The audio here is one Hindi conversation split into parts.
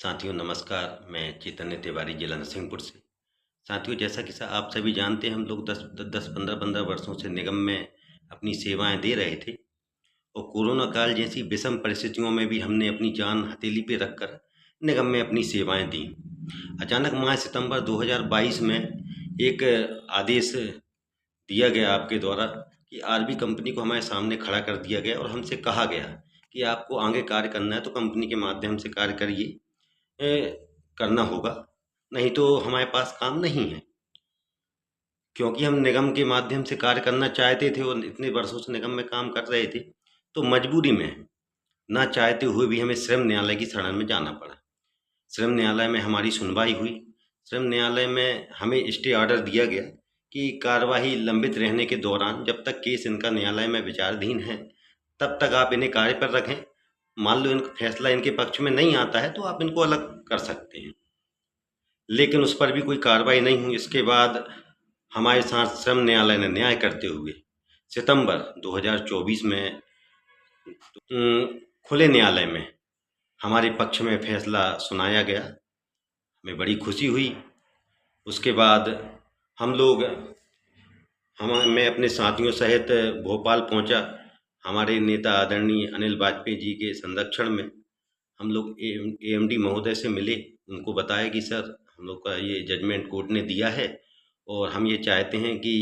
साथियों नमस्कार, मैं चैतन्य तिवारी जिला नरसिंहपुर से। साथियों जैसा कि आप सभी जानते हैं हम लोग 10-15 वर्षों से निगम में अपनी सेवाएं दे रहे थे और कोरोना काल जैसी विषम परिस्थितियों में भी हमने अपनी जान हथेली पे रखकर निगम में अपनी सेवाएं दी। अचानक माह सितंबर 2022 में एक आदेश दिया गया आपके द्वारा कि आरबी कंपनी को हमारे सामने खड़ा कर दिया गया और हमसे कहा गया कि आपको आगे कार्य करना है तो कंपनी के माध्यम से कार्य करिए, करना होगा, नहीं तो हमारे पास काम नहीं है। क्योंकि हम निगम के माध्यम से कार्य करना चाहते थे और इतने वर्षों से निगम में काम कर रहे थे, तो मजबूरी में ना चाहते हुए भी हमें श्रम न्यायालय की शरण में जाना पड़ा। श्रम न्यायालय में हमारी सुनवाई हुई। श्रम न्यायालय में हमें स्टे ऑर्डर दिया गया कि कार्यवाही लंबित रहने के दौरान जब तक केस इनका न्यायालय में विचाराधीन है तब तक आप इन्हें कार्य पर रखें। मान लो इनका फैसला इनके पक्ष में नहीं आता है तो आप इनको अलग कर सकते हैं, लेकिन उस पर भी कोई कार्रवाई नहीं हुई। इसके बाद हमारे साथ श्रम न्यायालय ने न्याय करते हुए सितंबर 2024 में खुले न्यायालय में हमारे पक्ष में फैसला सुनाया गया। हमें बड़ी खुशी हुई। उसके बाद मैं अपने साथियों सहित भोपाल पहुंचा। हमारे नेता आदरणीय अनिल वाजपेयी जी के संरक्षण में हम लोग एएमडी महोदय से मिले। उनको बताया कि सर हम लोग का ये जजमेंट कोर्ट ने दिया है और हम ये चाहते हैं कि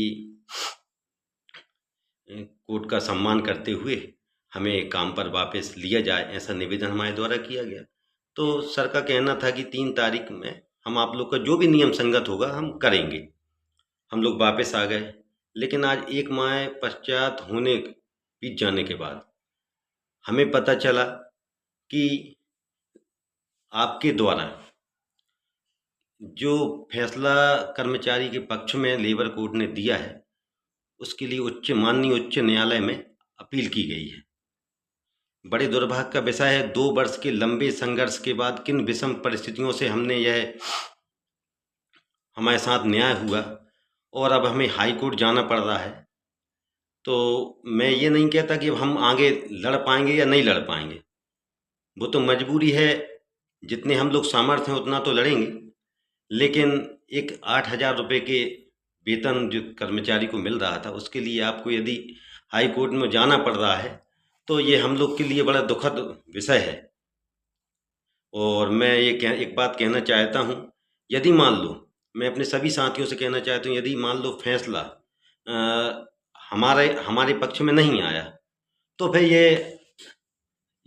कोर्ट का सम्मान करते हुए हमें काम पर वापस लिया जाए, ऐसा निवेदन हमारे द्वारा किया गया। तो सर का कहना था कि 3 तारीख में हम आप लोग का जो भी नियम संगत होगा हम करेंगे। हम लोग वापस आ गए, लेकिन आज 1 माह पश्चात बीत जाने के बाद हमें पता चला कि आपके द्वारा जो फैसला कर्मचारी के पक्ष में लेबर कोर्ट ने दिया है उसके लिए माननीय उच्च न्यायालय में अपील की गई है। बड़े दुर्भाग्य का विषय है, 2 वर्ष के लंबे संघर्ष के बाद किन विषम परिस्थितियों से हमारे साथ न्याय हुआ और अब हमें हाई कोर्ट जाना पड़ रहा है। तो मैं ये नहीं कहता कि अब हम आगे लड़ पाएंगे या नहीं लड़ पाएंगे, वो तो मजबूरी है। जितने हम लोग सामर्थ्य हैं उतना तो लड़ेंगे, लेकिन एक 8,000 रुपये के वेतन जो कर्मचारी को मिल रहा था उसके लिए आपको यदि हाई कोर्ट में जाना पड़ रहा है तो ये हम लोग के लिए बड़ा दुखद विषय है। और मैं एक बात कहना चाहता हूँ, यदि मान लो, मैं अपने सभी साथियों से कहना चाहता हूँ, यदि मान लो फैसला हमारे पक्ष में नहीं आया तो फिर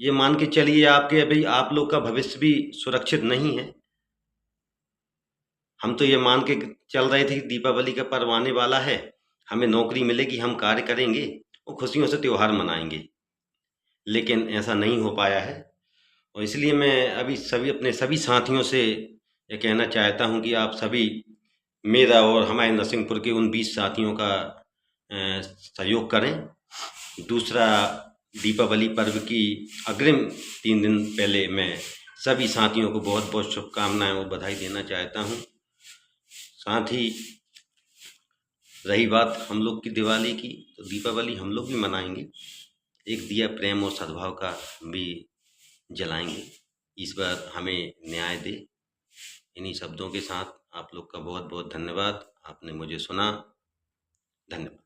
ये मान के चलिए आपके अभी आप लोग का भविष्य भी सुरक्षित नहीं है। हम तो ये मान के चल रहे थे कि दीपावली का पर्व आने वाला है, हमें नौकरी मिलेगी, हम कार्य करेंगे और खुशियों से त्यौहार मनाएंगे, लेकिन ऐसा नहीं हो पाया है। और इसलिए मैं अभी अपने सभी साथियों से ये कहना चाहता हूं कि आप सभी मेरा और हमारे नरसिंहपुर के उन 20 साथियों का सहयोग करें। दूसरा, दीपावली पर्व की अग्रिम 3 दिन पहले मैं सभी साथियों को बहुत बहुत शुभकामनाएं और बधाई देना चाहता हूं। साथ ही रही बात हम लोग की दिवाली की, तो दीपावली हम लोग भी मनाएंगे, एक दिया प्रेम और सद्भाव का भी जलाएंगे। इस बार हमें न्याय दे। इन्हीं शब्दों के साथ आप लोग का बहुत बहुत धन्यवाद। आपने मुझे सुना। धन्यवाद।